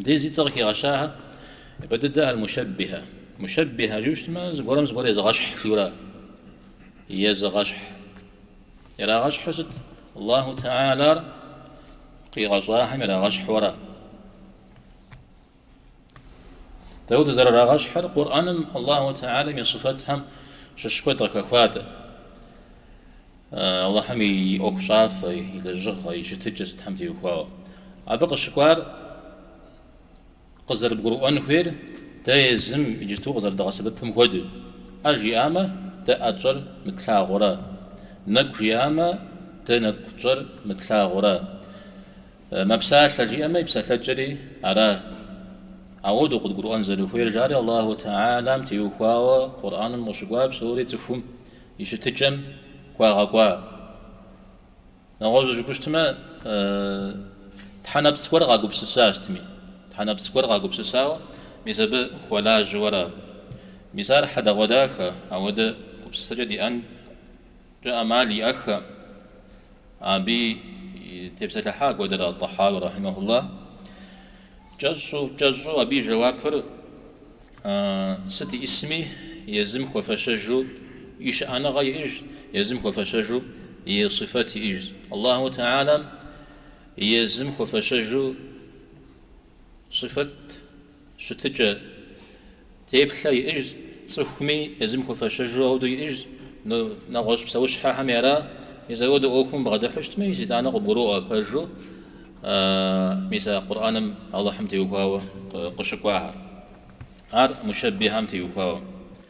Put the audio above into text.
ديزي تغكي غشاها بدأ المشبهة مشبهة جوش ما زغورم زغور يزغشح شورا يزغشح يلا غشح ست الله تعالى قي غشاهم يلا غشح ورا تود زر غشح القرآن الله تعالى من صفتهم ششكوت ركفات الله حمي أوكشاف إلى الجغ يشتجس تحمتي وخوا أبقى الشكوار قزر بقرآن خير تيزم يجتو قزر دغس بفهم هود أجي أما تأجر مثل غرا نكجي أما تنكجر مثل غرا ما بساش لجي أما يبساش لجري على أود قد قرآن زل خير جاري الله تعالى متيوخوا قرآن مشقواب سوري تفهم يشتجم قوا نغوز جبشتما تحنا بسكور غاقو بسساس تمي تحنا بسكور غاقو بسساو ميزب ولا جورا ميزار حدا وداك أود كبسجدي أن جاء مالي أخ أبي تبسل حاق ودر الطحاوي رحمه الله جزو أبي جواب ستي اسمي يزم وفشجو إيش أنا غير يزم وفشجو صفاتي إيش الله تعالى يزم وفشجو صفة شتجا تيبلا إيش صخمي يزم وفشجو أو دي إيش نغش بسوش حام يرى يزود أوكم بعد حشت ما يزيد أنا قبروه بجو مثل قرآن الله حمتي وكاو قشقواها مشبه حمتي وكاو